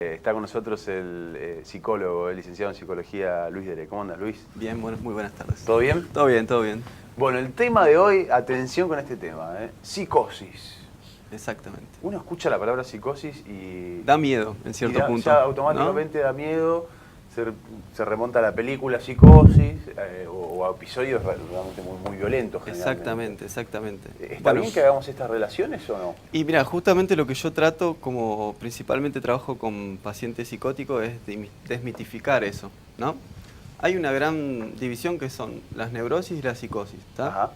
Está con nosotros el psicólogo, el licenciado en psicología Luis Dere. ¿Cómo andas, Luis? Bien, bueno, muy buenas tardes. ¿Todo bien? Todo bien, todo bien. Bueno, el tema de hoy, atención con este tema, psicosis. Exactamente. Uno escucha la palabra psicosis y... Da miedo, en cierto punto. Ya automáticamente da miedo, se remonta a la película Psicosis o a episodios realmente muy violentos. Exactamente, exactamente. ¿Está bien que hagamos estas relaciones o no? Y mira, justamente lo que yo trato, como principalmente trabajo con pacientes psicóticos, es desmitificar eso, ¿no? Hay una gran división que son las neurosis y la psicosis, ¿está? Ajá.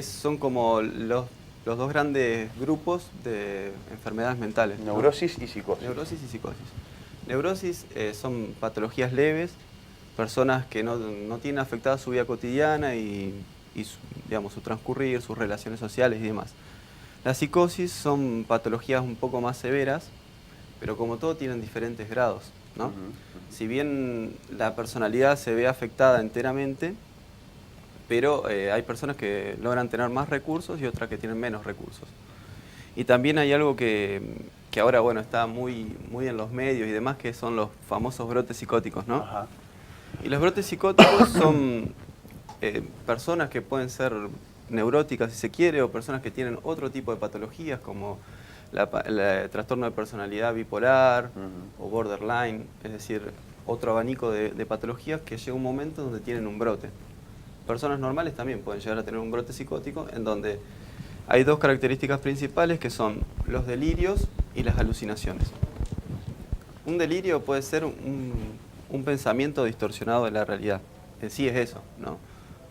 Son como los dos grandes grupos de enfermedades mentales, ¿no? Neurosis y psicosis. Neurosis y psicosis. Neurosis son patologías leves, personas que no tienen afectada su vida cotidiana y digamos, su transcurrir, sus relaciones sociales y demás. La psicosis son patologías un poco más severas, pero como todo tienen diferentes grados, ¿no? Si bien la personalidad se ve afectada enteramente, pero hay personas que logran tener más recursos y otras que tienen menos recursos. Y también hay algo que ahora, bueno, está muy en los medios y demás, que son los famosos brotes psicóticos, ¿no? Ajá. Y los brotes psicóticos son personas que pueden ser neuróticas, si se quiere, o personas que tienen otro tipo de patologías, como el trastorno de personalidad bipolar o borderline, es decir, otro abanico de patologías que llega un momento donde tienen un brote. Personas normales también pueden llegar a tener un brote psicótico, en donde hay dos características principales, que son los delirios y las alucinaciones. Un delirio puede ser un pensamiento distorsionado de la realidad. En sí es eso, ¿no?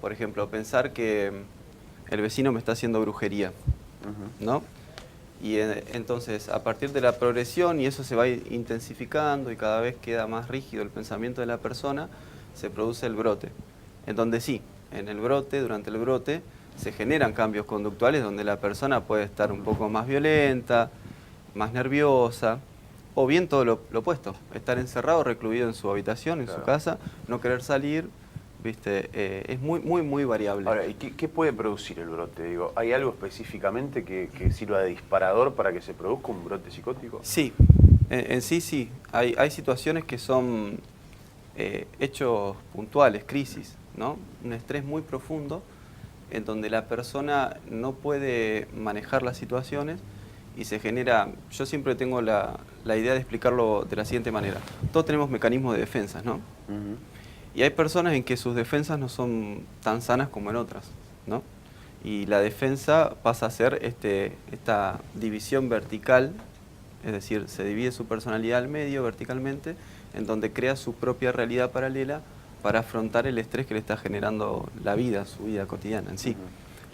Por ejemplo, pensar que el vecino me está haciendo brujería, ¿no? Y entonces, a partir de la progresión, y eso se va intensificando y cada vez queda más rígido el pensamiento de la persona, se produce el brote. En donde sí, durante el brote, se generan cambios conductuales donde la persona puede estar un poco más violenta, más nerviosa, o bien todo lo opuesto, estar encerrado, recluido en su habitación, en su casa, no querer salir, ¿viste? Es muy variable. Ahora, ¿y qué puede producir el brote? Digo, ¿hay algo específicamente que sirva de disparador para que se produzca un brote psicótico? Sí, en sí sí. Hay situaciones que son hechos puntuales, crisis, ¿no? Un estrés muy profundo en donde la persona no puede manejar las situaciones y se genera... Yo siempre tengo la idea de explicarlo de la siguiente manera. Todos tenemos mecanismos de defensa, ¿no? Y hay personas en que sus defensas no son tan sanas como en otras, ¿no? Y la defensa pasa a ser esta división vertical, es decir, se divide su personalidad al medio verticalmente, en donde crea su propia realidad paralela para afrontar el estrés que le está generando la vida, su vida cotidiana en sí.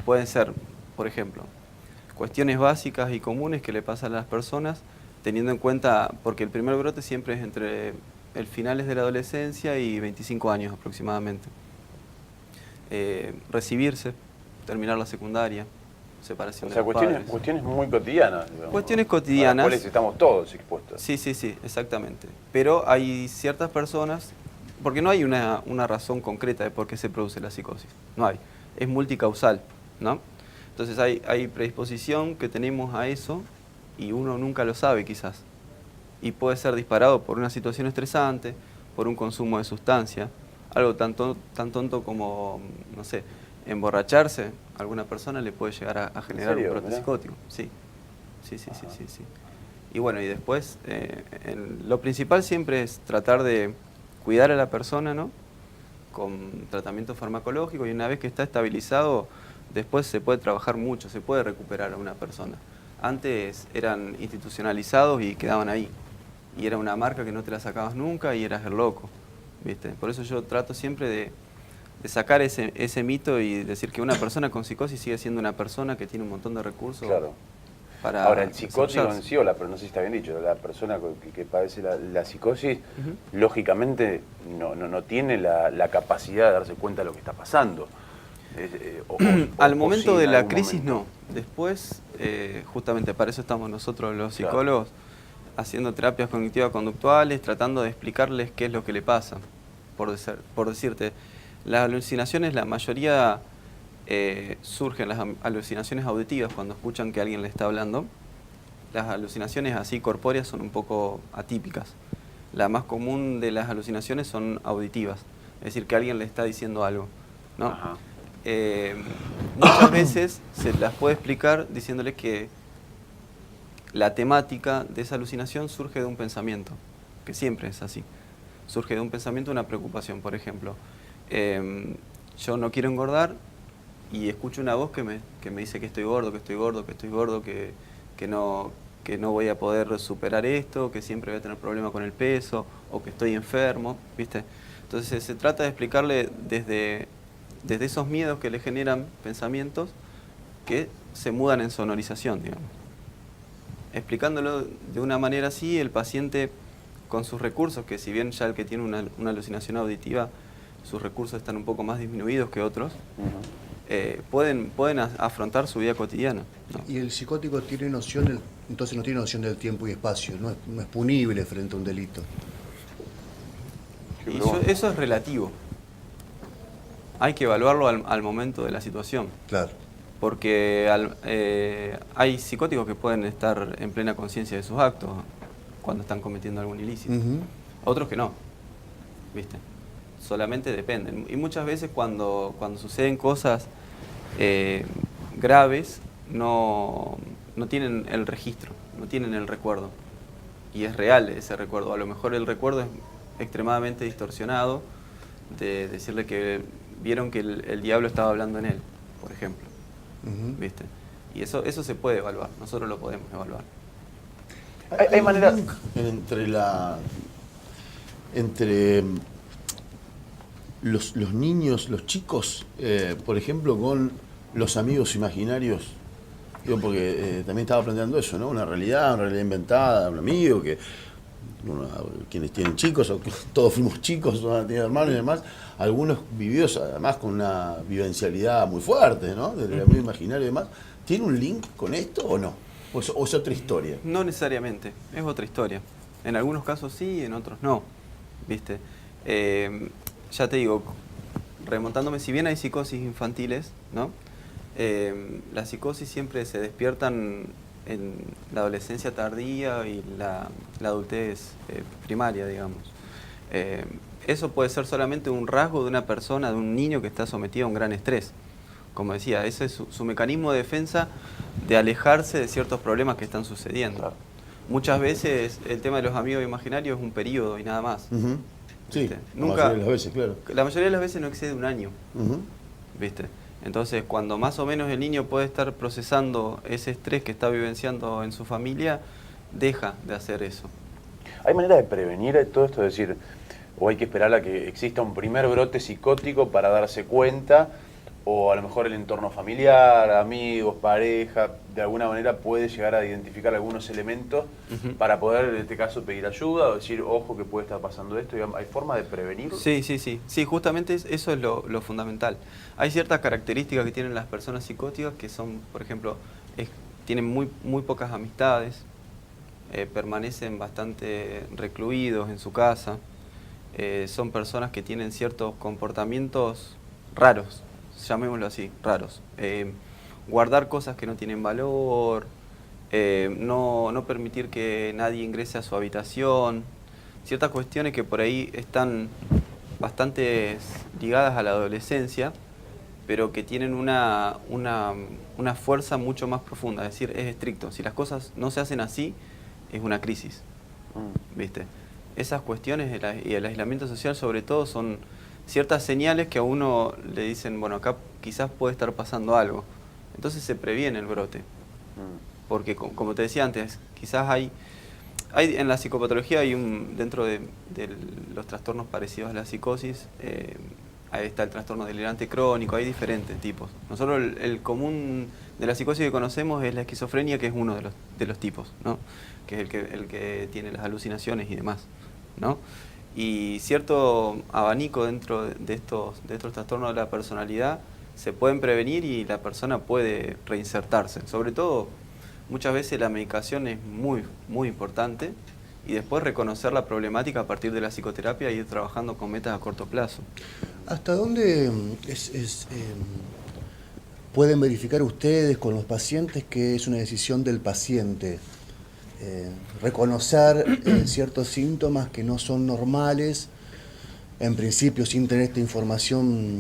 Pueden ser, por ejemplo, cuestiones básicas y comunes que le pasan a las personas, teniendo en cuenta, porque el primer brote siempre es entre el finales de la adolescencia y 25 años aproximadamente. Recibirse, terminar la secundaria, separación de los padres. Cuestiones muy cotidianas. Digamos, cuestiones cotidianas. A las cuales estamos todos expuestos. Sí, exactamente. Pero hay ciertas personas, porque no hay una razón concreta de por qué se produce la psicosis, no hay. Es multicausal, ¿no? Entonces hay predisposición que tenemos a eso y uno nunca lo sabe quizás. Y puede ser disparado por una situación estresante, por un consumo de sustancia, algo tan tonto como, no sé, emborracharse. A alguna persona le puede llegar a generar un brote psicótico. Sí. Y bueno, y después, lo principal siempre es tratar de cuidar a la persona, ¿no? Con tratamiento farmacológico, y una vez que está estabilizado, después se puede trabajar mucho, se puede recuperar a una persona. Antes eran institucionalizados y quedaban ahí. Y era una marca que no te la sacabas nunca y eras el loco, ¿viste? Por eso yo trato siempre de sacar ese mito y decir que una persona con psicosis sigue siendo una persona que tiene un montón de recursos. Claro. Para ahora, el psicótico en sí, no sé si está bien dicho, la persona que padece la psicosis, lógicamente no tiene la capacidad de darse cuenta de lo que está pasando. Al momento de la crisis no. Después, justamente para eso estamos nosotros los psicólogos, haciendo terapias cognitivas conductuales, tratando de explicarles qué es lo que le pasa. Por decirte, las alucinaciones, la mayoría surgen las alucinaciones auditivas cuando escuchan que alguien le está hablando, las alucinaciones así corpóreas son un poco atípicas. La más común de las alucinaciones son auditivas, es decir, que alguien le está diciendo algo, ¿no? Ajá. Muchas veces se las puede explicar diciéndole que la temática de esa alucinación surge de un pensamiento, que siempre es así. Surge de un pensamiento, una preocupación. Por ejemplo, yo no quiero engordar y escucho una voz que me dice que estoy gordo, que estoy gordo, que estoy gordo, que no voy a poder superar esto, que siempre voy a tener problemas con el peso o que estoy enfermo, ¿viste? Entonces se trata de explicarle desde esos miedos que le generan pensamientos que se mudan en sonorización, digamos. Explicándolo de una manera así, el paciente con sus recursos, que si bien ya el que tiene una alucinación auditiva, sus recursos están un poco más disminuidos que otros, pueden afrontar su vida cotidiana, ¿no? Y el psicótico tiene noción entonces no tiene noción del tiempo y espacio, no es punible frente a un delito. Y eso es relativo. Hay que evaluarlo al momento de la situación. Claro. Porque hay psicóticos que pueden estar en plena conciencia de sus actos cuando están cometiendo algún ilícito. Otros que no, ¿viste? Solamente dependen. Y muchas veces cuando suceden cosas graves, no tienen el registro, no tienen el recuerdo. Y es real ese recuerdo. A lo mejor el recuerdo es extremadamente distorsionado, de decirle que vieron que el diablo estaba hablando en él, por ejemplo. ¿Viste? Y eso se puede evaluar, nosotros lo podemos evaluar. Hay maneras entre los niños, los chicos, por ejemplo, con los amigos imaginarios. Digo, porque también estaba planteando eso, ¿no? Una realidad inventada, un amigo que quienes tienen chicos, o que todos fuimos chicos, todos tienen hermanos y demás, algunos vividos además con una vivencialidad muy fuerte, ¿no? Del amigo imaginario y demás. ¿Tiene un link con esto o no? ¿O es otra historia? No necesariamente, es otra historia. En algunos casos sí, en otros no, ¿viste? Ya te digo, remontándome, si bien hay psicosis infantiles, ¿no? Las psicosis siempre se despiertan en la adolescencia tardía y la adultez primaria, digamos. Eso puede ser solamente un rasgo de una persona, de un niño que está sometido a un gran estrés. Como decía, ese es su mecanismo de defensa de alejarse de ciertos problemas que están sucediendo. Claro. Muchas veces el tema de los amigos imaginarios es un periodo y nada más. Sí, nunca, la mayoría de las veces, claro. La mayoría de las veces no excede un año, ¿viste? Entonces, cuando más o menos el niño puede estar procesando ese estrés que está vivenciando en su familia, deja de hacer eso. ¿Hay manera de prevenir todo esto? Es decir, o hay que esperar a que exista un primer brote psicótico para darse cuenta, o a lo mejor el entorno familiar, amigos, pareja, de alguna manera puede llegar a identificar algunos elementos para poder, en este caso, pedir ayuda o decir, ojo, que puede estar pasando esto. ¿Hay forma de prevenirlo? Sí, justamente eso es lo fundamental. Hay ciertas características que tienen las personas psicóticas que son, por ejemplo, tienen muy pocas amistades, permanecen bastante recluidos en su casa, son personas que tienen ciertos comportamientos raros, llamémoslo así, raros. Guardar cosas que no tienen valor, no permitir que nadie ingrese a su habitación, ciertas cuestiones que por ahí están bastante ligadas a la adolescencia, pero que tienen una fuerza mucho más profunda, es decir, es estricto. Si las cosas no se hacen así, es una crisis, ¿viste? Esas cuestiones y el aislamiento social sobre todo son ciertas señales que a uno le dicen, bueno, acá quizás puede estar pasando algo. Entonces se previene el brote. Porque, como te decía antes, quizás hay en la psicopatología dentro de los trastornos parecidos a la psicosis, ahí está el trastorno delirante crónico, hay diferentes tipos. Nosotros el común de la psicosis que conocemos es la esquizofrenia, que es uno de los tipos, ¿no? Que es el que tiene las alucinaciones y demás, ¿no? Y cierto abanico dentro de estos trastornos de la personalidad se pueden prevenir y la persona puede reinsertarse. Sobre todo, muchas veces la medicación es muy importante y después reconocer la problemática a partir de la psicoterapia y ir trabajando con metas a corto plazo. ¿Hasta dónde pueden verificar ustedes con los pacientes que es una decisión del paciente reconocer ciertos síntomas que no son normales, en principio sin tener esta información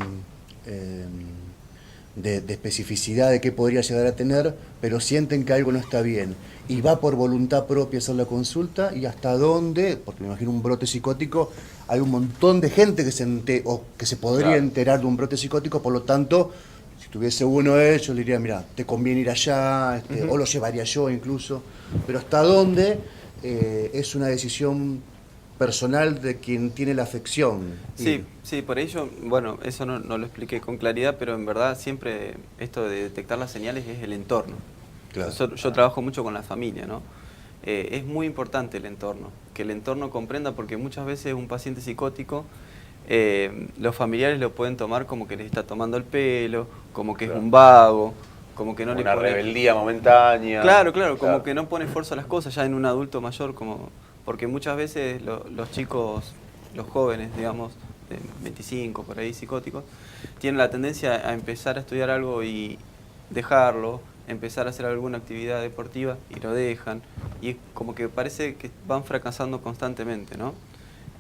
de especificidad de qué podría llegar a tener, pero sienten que algo no está bien. Y va por voluntad propia hacer la consulta y hasta dónde, porque me imagino un brote psicótico, hay un montón de gente que que se podría enterar de un brote psicótico, por lo tanto, si tuviese uno de ellos, le diría, mira, te conviene ir allá, o lo llevaría yo incluso, pero hasta dónde es una decisión personal de quien tiene la afección. Sí, sí, por ello, bueno, eso no lo expliqué con claridad, pero en verdad siempre esto de detectar las señales es el entorno. Claro. Yo trabajo mucho con la familia, ¿no? Es muy importante el entorno, que el entorno comprenda, porque muchas veces un paciente psicótico, los familiares lo pueden tomar como que le está tomando el pelo, como que es un vago, como que no le pone... Una rebeldía momentánea. Claro, como que no pone esfuerzo a las cosas, ya en un adulto mayor, porque muchas veces los chicos, los jóvenes, digamos, de 25, por ahí, psicóticos, tienen la tendencia a empezar a estudiar algo y dejarlo, empezar a hacer alguna actividad deportiva y lo dejan, y es como que parece que van fracasando constantemente, ¿no?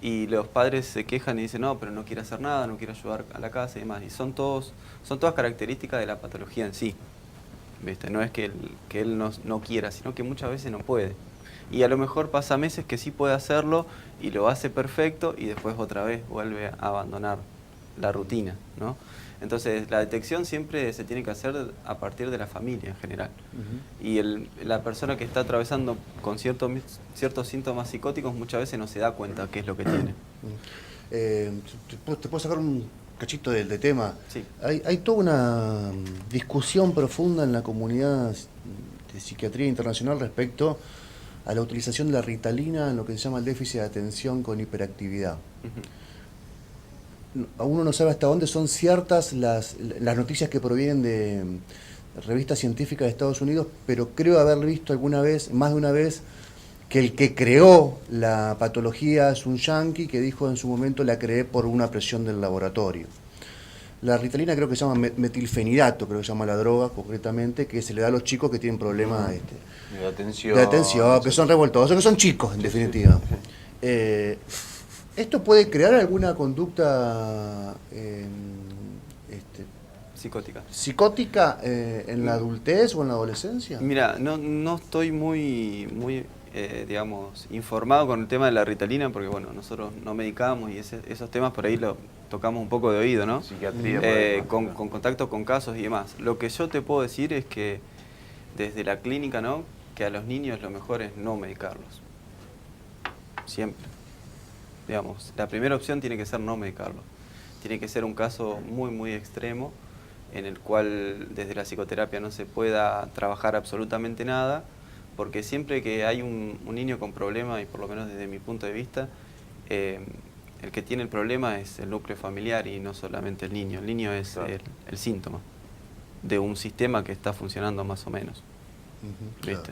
Y los padres se quejan y dicen, no, pero no quiere hacer nada, no quiere ayudar a la casa y demás, y son todas características de la patología en sí, ¿viste? No es que él no quiera, sino que muchas veces no puede. Y a lo mejor pasa meses que sí puede hacerlo y lo hace perfecto y después otra vez vuelve a abandonar la rutina, ¿no? Entonces la detección siempre se tiene que hacer a partir de la familia en general. Y la persona que está atravesando con ciertos síntomas psicóticos muchas veces no se da cuenta qué es lo que tiene. ¿Te puedo sacar un cachito de tema? Sí. Hay toda una discusión profunda en la comunidad de psiquiatría internacional respecto a la utilización de la Ritalina en lo que se llama el déficit de atención con hiperactividad. Uno no sabe hasta dónde son ciertas las noticias que provienen de revistas científicas de Estados Unidos, pero creo haber visto alguna vez, más de una vez, que el que creó la patología es un yanqui que dijo en su momento la creé por una presión del laboratorio. La Ritalina creo que se llama metilfenidato, creo que se llama la droga concretamente, que se le da a los chicos que tienen problemas de atención. De atención, que son revoltosos, que son chicos en definitiva. ¿Esto puede crear alguna conducta psicótica en la adultez o en la adolescencia? Mira, no estoy muy digamos, informado con el tema de la Ritalina, porque bueno, nosotros no medicamos y esos temas por ahí lo tocamos un poco de oído, ¿no? Psiquiatría. Con contacto con casos y demás. Lo que yo te puedo decir es que desde la clínica, ¿no?, que a los niños lo mejor es no medicarlos. Siempre. Digamos, la primera opción tiene que ser no medicarlos. Tiene que ser un caso muy extremo en el cual desde la psicoterapia no se pueda trabajar absolutamente nada, porque siempre que hay un niño con problema, y por lo menos desde mi punto de vista, el que tiene el problema es el núcleo familiar y no solamente el niño. El niño es el síntoma de un sistema que está funcionando más o menos. ¿Viste?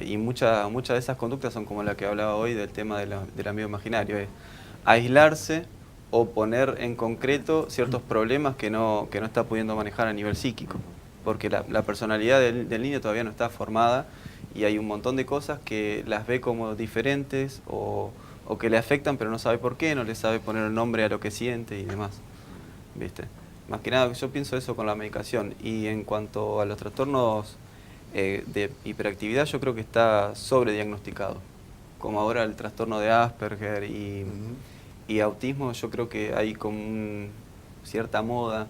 Y muchas de esas conductas son como la que hablaba hoy del tema del amigo imaginario, es aislarse o poner en concreto ciertos problemas que no está pudiendo manejar a nivel psíquico, porque la personalidad del niño todavía no está formada y hay un montón de cosas que las ve como diferentes o que le afectan pero no sabe por qué, no le sabe poner el nombre a lo que siente y demás, ¿viste? Más que nada yo pienso eso con la medicación. Y en cuanto a los trastornos de hiperactividad, yo creo que está sobrediagnosticado, como ahora el trastorno de Asperger y autismo. Yo creo que hay como cierta moda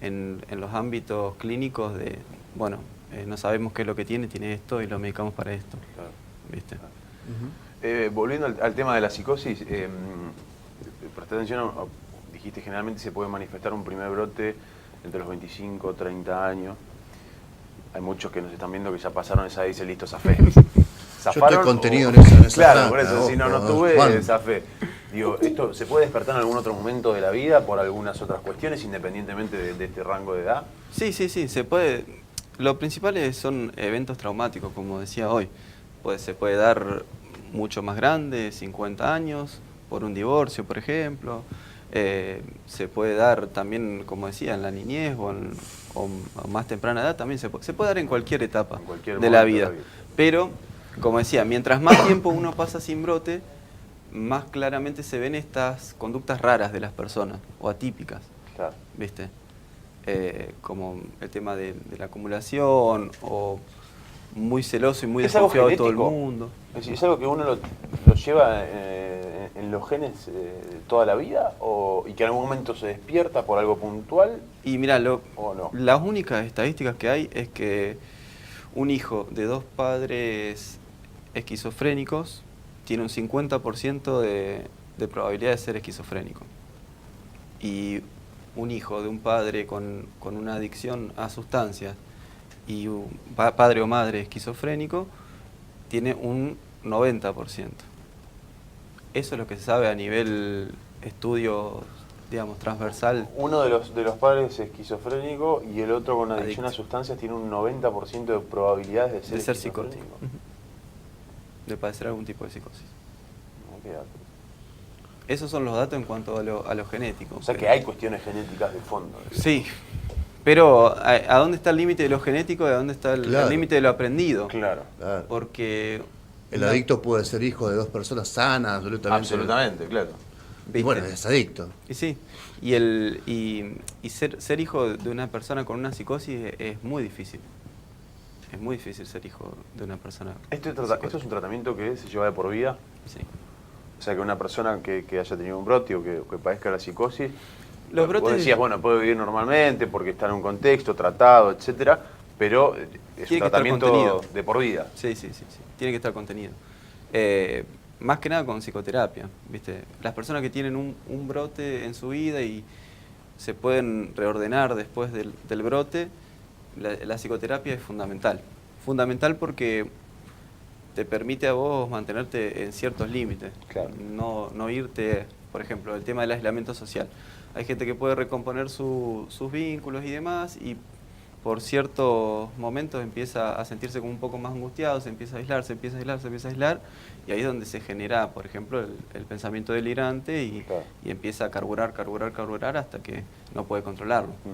en los ámbitos clínicos de, bueno, no sabemos qué es lo que tiene esto y lo medicamos para esto. Claro. ¿Viste? Volviendo al tema de la psicosis, presté atención, dijiste generalmente se puede manifestar un primer brote entre los 25 o 30 años. Hay muchos que nos están viendo que ya pasaron esa y dicen, listo, zafé. Yo estoy contenido en esa Claro, franja, por eso, si no tuve, zafé. Digo, ¿esto se puede despertar en algún otro momento de la vida por algunas otras cuestiones, independientemente de este rango de edad? Sí, se puede. Lo principal son eventos traumáticos, como decía hoy. Se puede dar mucho más grande, 50 años, por un divorcio, por ejemplo. Se puede dar también, como decía, en la niñez o más temprana edad, también se puede dar en cualquier etapa de la vida. Pero, como decía, mientras más tiempo uno pasa sin brote, más claramente se ven estas conductas raras de las personas, o atípicas, Claro. ¿viste? Como el tema de la acumulación, o muy celoso y muy ¿Es algo desconfiado de todo el genético? mundo. ¿Es algo que uno lo lleva en los genes toda la vida? ¿Y que en algún momento se despierta por algo puntual? Y mira, ¿O no? las únicas estadísticas que hay es que un hijo de 2 padres esquizofrénicos tiene un 50% de probabilidad de ser esquizofrénico. Y un hijo de un padre con una adicción a sustancias y un padre o madre esquizofrénico tiene un 90%. Eso es lo que se sabe a nivel estudio, digamos, transversal. Uno de los padres es esquizofrénico y el otro con adicción a Adicto. sustancias tiene un 90% de probabilidades de ser psicótico. esquizofrénico. De padecer algún tipo de psicosis. Me queda- Esos son los datos en cuanto a lo genético. O sea que hay cuestiones genéticas de fondo. Sí, pero ¿a dónde está el límite de lo genético y a dónde está el Claro. límite de lo aprendido? Claro. Claro. Porque... El adicto puede ser hijo de 2 personas sanas, absolutamente. claro. Y ¿viste? bueno, es adicto. Y sí, y ser hijo de una persona con una psicosis es muy difícil. Es muy difícil ser hijo de una persona. ¿Esto es un tratamiento que se lleva de por vida? Sí. O sea, que una persona que haya tenido un brote o que padezca la psicosis, Los vos brotes- decías, bueno, puede vivir normalmente porque está en un contexto tratado, etcétera, pero es un Tiene que estar tratamiento contenido. de por vida. Sí. Tiene que estar contenido. Más que nada con psicoterapia, ¿viste? Las personas que tienen un brote en su vida y se pueden reordenar después del brote, la psicoterapia es fundamental. Fundamental porque te permite a vos mantenerte en ciertos límites. Claro. No irte, por ejemplo, el tema del aislamiento social. Hay gente que puede recomponer sus vínculos y demás y por ciertos momentos empieza a sentirse como un poco más angustiado, se empieza a aislar, se empieza a aislar, y ahí es donde se genera, por ejemplo, el pensamiento delirante y Claro. empieza a carburar hasta que no puede controlarlo. Ujú.